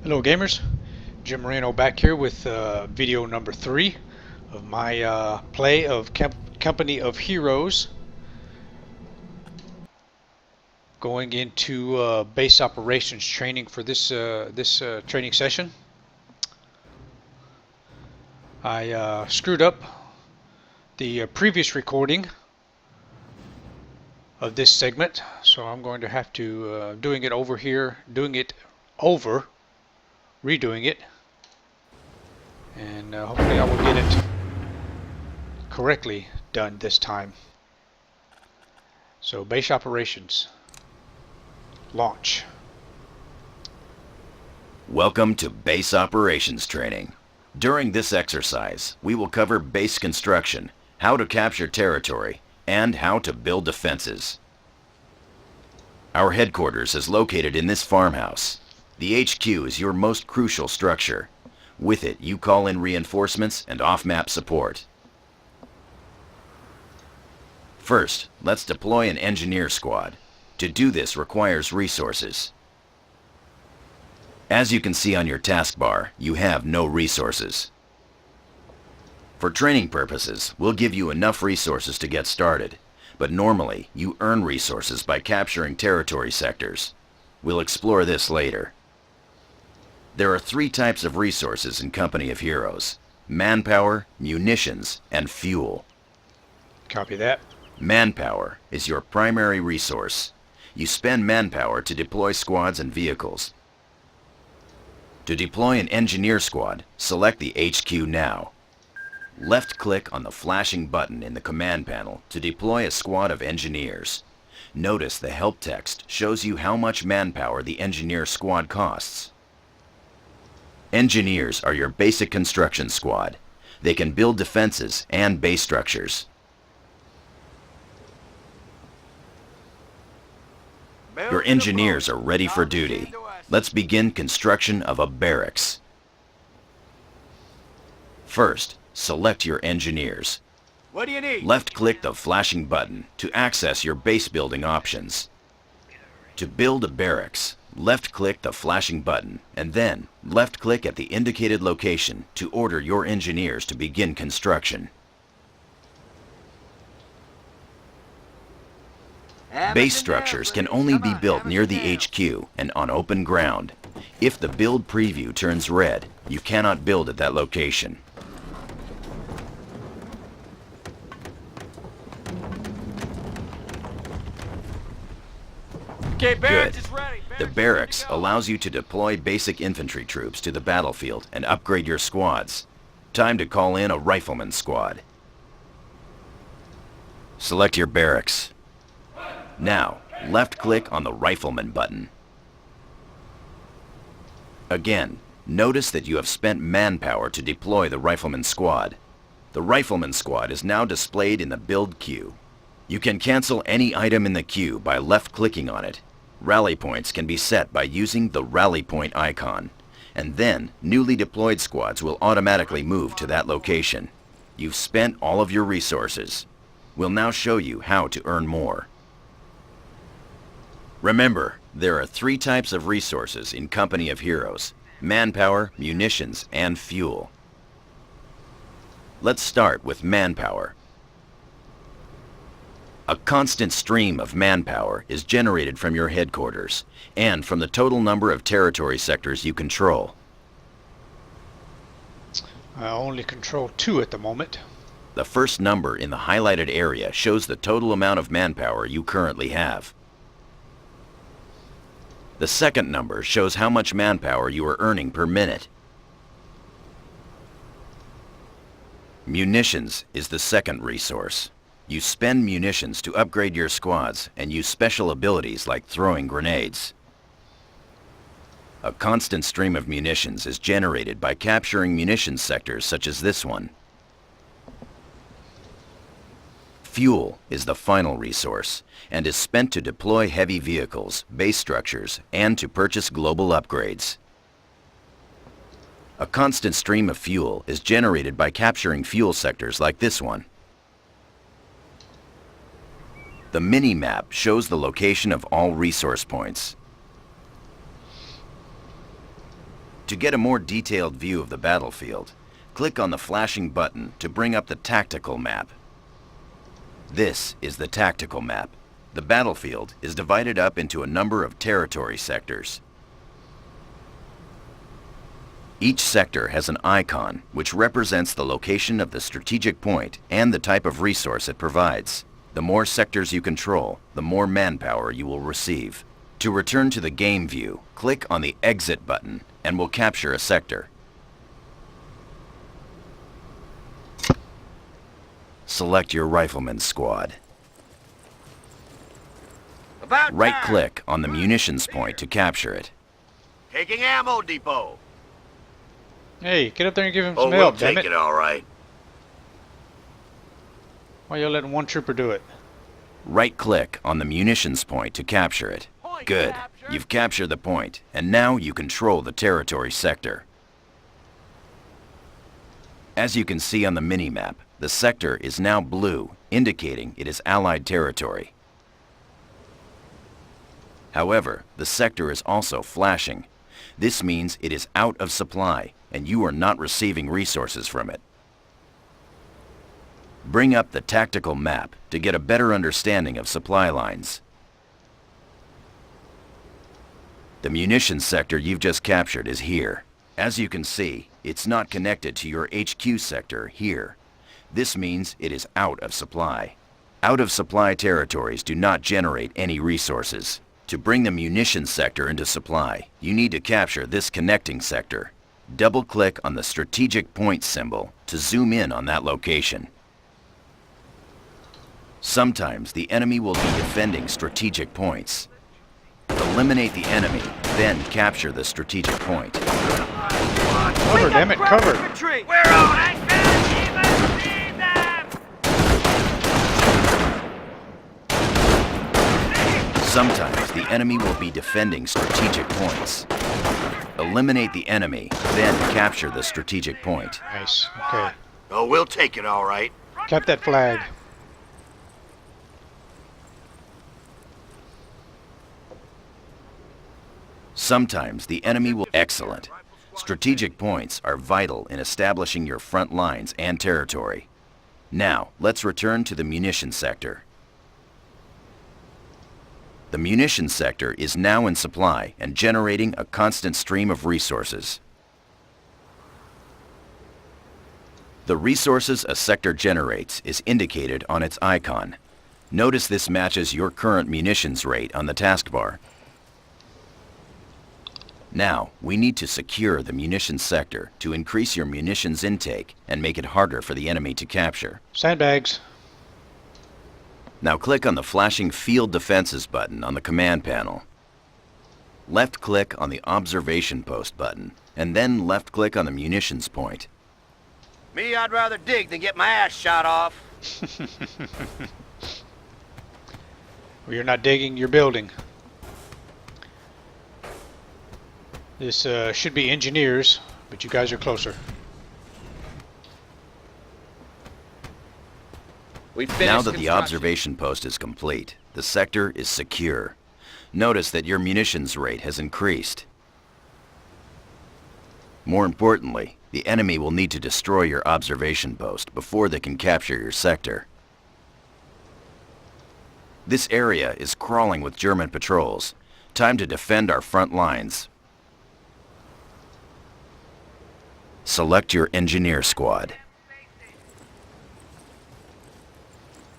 Hello gamers, Jim Moreno back here with video number 3 of my play of Company of Heroes, going into base operations training for this training session. I screwed up the previous recording of this segment, so I'm going to have to doing it over here, redoing it, and hopefully I will get it correctly done this time. So base operations, launch. Welcome to Base Operations Training. During this exercise, we will cover base construction, how to capture territory, and how to build defenses. Our headquarters is located in this farmhouse. The HQ is your most crucial structure. With it, you call in reinforcements and off-map support. First, let's deploy an engineer squad. To do this requires resources. As you can see on your taskbar, you have no resources. For training purposes, we'll give you enough resources to get started, but normally you earn resources by capturing territory sectors. We'll explore this later. There are 3 types of resources in Company of Heroes: manpower, munitions, and fuel. Copy that. Manpower is your primary resource. You spend manpower to deploy squads and vehicles. To deploy an engineer squad, select the HQ now. Left-click on the flashing button in the command panel to deploy a squad of engineers. Notice the help text shows you how much manpower the engineer squad costs. Engineers are your basic construction squad. They can build defenses and base structures. Your engineers are ready for duty. Let's begin construction of a barracks. First, select your engineers. What do you need? Left-click the flashing button to access your base building options. To build a barracks, left-click the flashing button and then left-click at the indicated location to order your engineers to begin construction. Base structures can only be built near the HQ and on open ground. If the build preview turns red, you cannot build at that location. Okay, Good. barracks is ready. The barracks allows you to deploy basic infantry troops to the battlefield and upgrade your squads. Time to call in a rifleman squad. Select your barracks. Now, left-click on the rifleman button. Again, notice that you have spent manpower to deploy the rifleman squad. The rifleman squad is now displayed in the build queue. You can cancel any item in the queue by left-clicking on it. Rally points can be set by using the rally point icon, and then newly deployed squads will automatically move to that location. You've spent all of your resources. We'll now show you how to earn more. Remember, there are 3 types of resources in Company of Heroes: manpower, munitions, and fuel. Let's start with manpower. A constant stream of manpower is generated from your headquarters and from the total number of territory sectors you control. I only control 2 at the moment. The first number in the highlighted area shows the total amount of manpower you currently have. The second number shows how much manpower you are earning per minute. Munitions is the second resource. You spend munitions to upgrade your squads and use special abilities like throwing grenades. A constant stream of munitions is generated by capturing munitions sectors such as this one. Fuel is the final resource and is spent to deploy heavy vehicles, base structures, and to purchase global upgrades. A constant stream of fuel is generated by capturing fuel sectors like this one. The mini-map shows the location of all resource points. To get a more detailed view of the battlefield, click on the flashing button to bring up the tactical map. This is the tactical map. The battlefield is divided up into a number of territory sectors. Each sector has an icon which represents the location of the strategic point and the type of resource it provides. The more sectors you control, the more manpower you will receive. To return to the game view, click on the Exit button and we'll capture a sector. Select your Rifleman Squad. Right-click on the munitions point to capture it. Taking ammo depot. Hey, get up there and give him Oh, some we'll help, damn take it. it all right. Why you letting one trooper do it? Right-click on the munitions point to capture it. Good. You've captured the point, and now you control the territory sector. As you can see on the mini-map, the sector is now blue, indicating it is Allied territory. However, the sector is also flashing. This means it is out of supply, and you are not receiving resources from it. Bring up the tactical map to get a better understanding of supply lines. The munitions sector you've just captured is here. As you can see, it's not connected to your HQ sector here. This means it is out of supply. Out of supply territories do not generate any resources. To bring the munitions sector into supply, you need to capture this connecting sector. Double-click on the strategic point symbol to zoom in on that location. Sometimes the enemy will be defending strategic points. Eliminate the enemy, then capture the strategic point. Cover, damn it, cover. We're on it. Sometimes the enemy will be defending strategic points. Eliminate the enemy, then capture the strategic point. Nice, okay. Oh, we'll take it all right. Cap that flag. Sometimes the enemy will... Excellent. Strategic points are vital in establishing your front lines and territory. Now, let's return to the munitions sector. The munitions sector is now in supply and generating a constant stream of resources. The resources a sector generates is indicated on its icon. Notice this matches your current munitions rate on the taskbar. Now, we need to secure the munitions sector to increase your munitions intake and make it harder for the enemy to capture. Sandbags. Now click on the flashing Field Defenses button on the command panel. Left-click on the Observation Post button, and then left-click on the munitions point. Me, I'd rather dig than get my ass shot off. Well, you're not digging, you're building. This should be engineers, but you guys are closer. Now that the observation post is complete, the sector is secure. Notice that your munitions rate has increased. More importantly, the enemy will need to destroy your observation post before they can capture your sector. This area is crawling with German patrols. Time to defend our front lines. Select your engineer squad.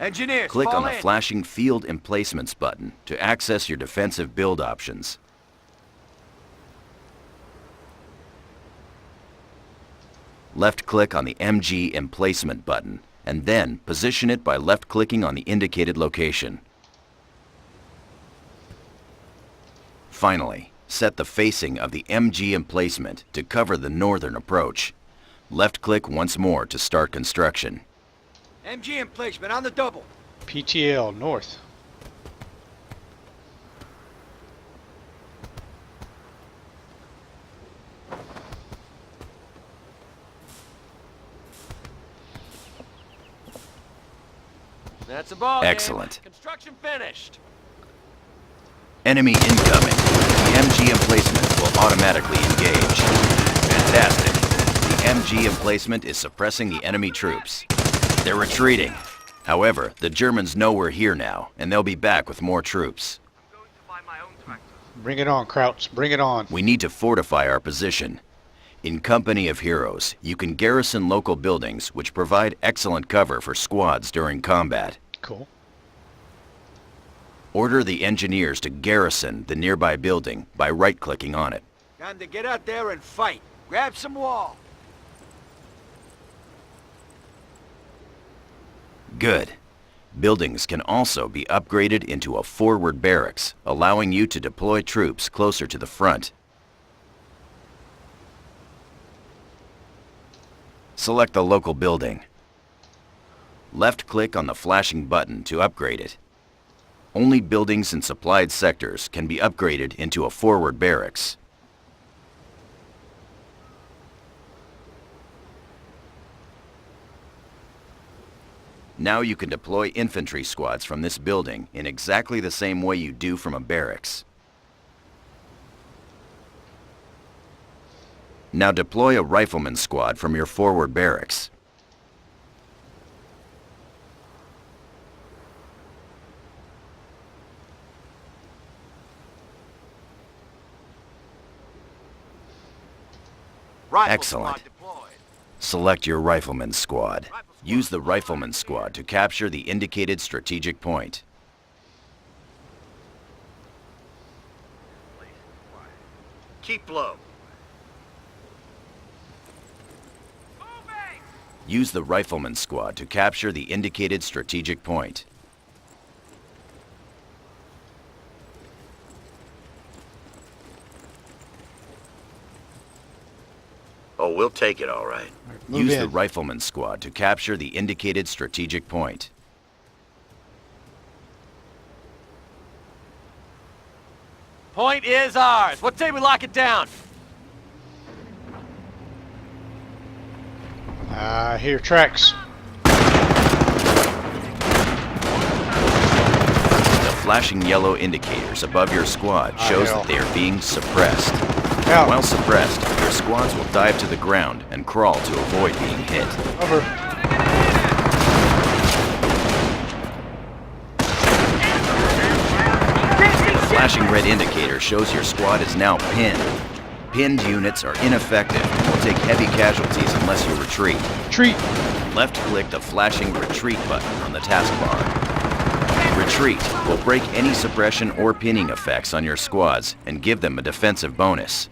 Engineers, Click fall on the in. flashing Field Emplacements button to access your defensive build options. Left-click on the MG Emplacement button, and then position it by left-clicking on the indicated location. Finally, set the facing of the MG emplacement to cover the northern approach. Left-click once more to start construction. MG emplacement on the double. PTL north. That's a ball game. Excellent. Construction finished. Enemy incoming. The MG emplacement will automatically engage. Fantastic. The MG emplacement is suppressing the enemy troops. They're retreating. However, the Germans know we're here now, and they'll be back with more troops. Bring it on, Krauts. Bring it on. We need to fortify our position. In Company of Heroes, you can garrison local buildings which provide excellent cover for squads during combat. Cool. Order the engineers to garrison the nearby building by right-clicking on it. Time to get out there and fight. Grab some wall. Good. Buildings can also be upgraded into a forward barracks, allowing you to deploy troops closer to the front. Select the local building. Left-click on the flashing button to upgrade it. Only buildings in supplied sectors can be upgraded into a forward barracks. Now you can deploy infantry squads from this building in exactly the same way you do from a barracks. Now deploy a rifleman squad from your forward barracks. Rifle Excellent. squad deployed. Select your rifleman squad. Use the rifleman squad to capture the indicated strategic point. Keep low. Use the rifleman squad to capture the indicated strategic point. Oh, we'll take it all right. Move Use in. the rifleman squad to capture the indicated strategic point. Point is ours. What say we lock it down? I hear tracks. The flashing yellow indicators above your squad shows hell. that they are being suppressed. Out. While suppressed, your squads will dive to the ground and crawl to avoid being hit. Over. The flashing red indicator shows your squad is now pinned. Pinned units are ineffective and will take heavy casualties unless you retreat. Retreat. Left-click the flashing retreat button on the taskbar. Retreat will break any suppression or pinning effects on your squads and give them a defensive bonus.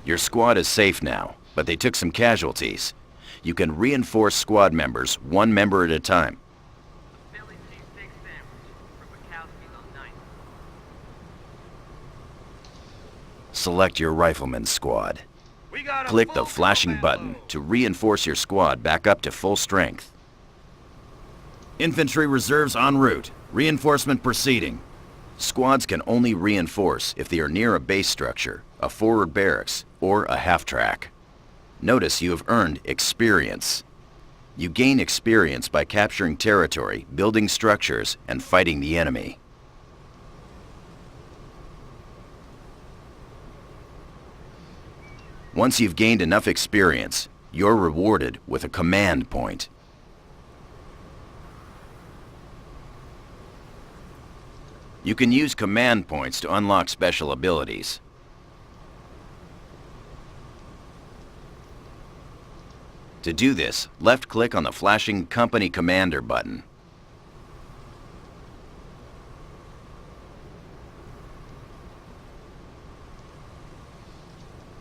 Your squad is safe now, but they took some casualties. You can reinforce squad members one member at a time. Philly cheesesteak sandwich for Bukowski's on 9th. Select your rifleman squad. We got a Click the full flashing combat button load. to reinforce your squad back up to full strength. Infantry reserves en route. Reinforcement proceeding. Squads can only reinforce if they are near a base structure, a forward barracks, or a half-track. Notice you have earned experience. You gain experience by capturing territory, building structures, and fighting the enemy. Once you've gained enough experience, you're rewarded with a command point. You can use command points to unlock special abilities. To do this, left-click on the flashing Company Commander button.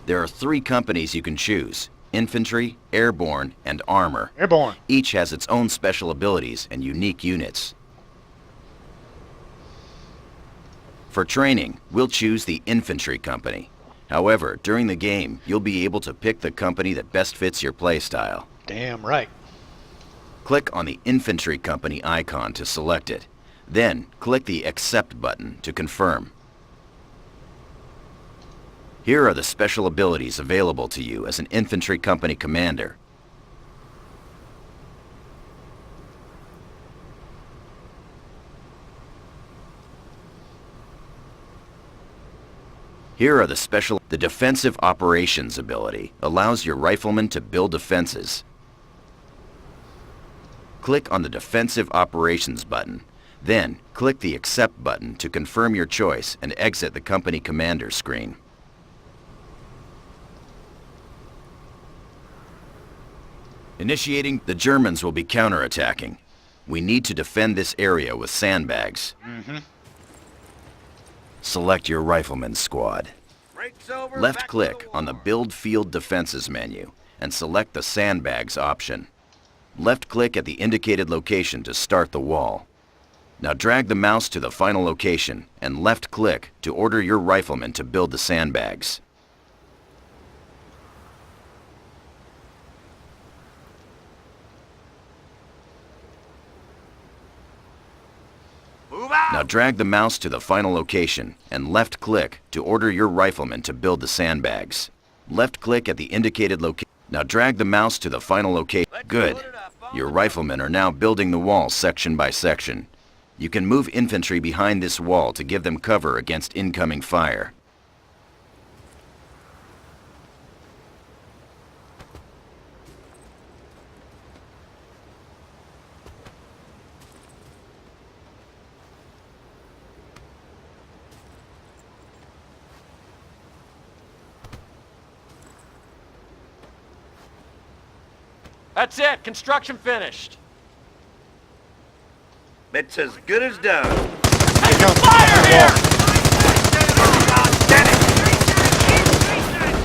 There are 3 companies you can choose: Infantry, Airborne, and Armor. Airborne. Each has its own special abilities and unique units. For training, we'll choose the Infantry Company. However, during the game, you'll be able to pick the company that best fits your playstyle. Damn right. Click on the Infantry Company icon to select it. Then, click the Accept button to confirm. Here are the special abilities available to you as an Infantry Company commander. Here are the Defensive Operations ability allows your riflemen to build defenses. Click on the Defensive Operations button. Then, click the Accept button to confirm your choice and exit the Company Commander screen. Initiating, the Germans will be counterattacking. We need to defend this area with sandbags. Select your Rifleman squad. Breaks over, back Left to click the on the war. Build Field Defenses menu and select the Sandbags option. Left click at the indicated location to start the wall. Now drag the mouse to the final location and left click to order your riflemen to build the sandbags. Move out! Now drag the mouse to the final location and left click to order your riflemen to build the sandbags. Left click at the indicated location. Now drag the mouse to the final location. Good. Your riflemen are now building the wall section by section. You can move infantry behind this wall to give them cover against incoming fire. That's it. Construction finished. It's as good as done. Here comes Fire here!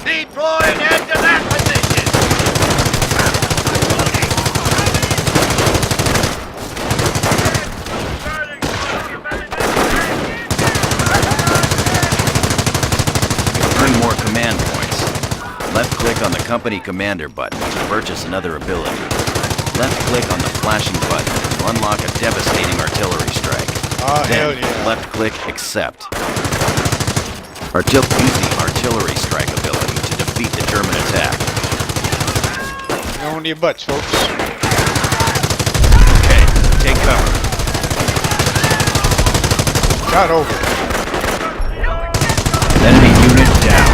Deploying into that position! Earn more command points. Left click on the Company Commander button to purchase another ability. Left click on the flashing button to unlock a devastating artillery strike. Oh, hell Then, yeah. left click Accept. Use the artillery strike ability to defeat the German attack. On your butts, folks. Okay, take cover. Shot over. Enemy unit down.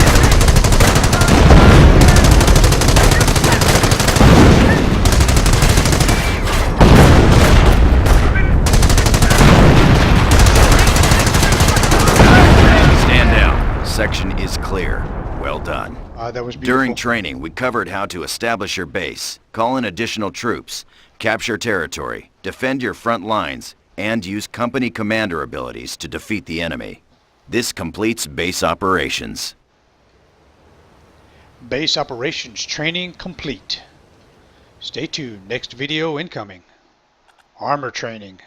Stand down. Section is clear. Well done. That was beautiful. During training, we covered how to establish your base, call in additional troops, capture territory, defend your front lines, and use company commander abilities to defeat the enemy. This completes base operations. Base operations training complete. Stay tuned. Next video incoming. Armor training.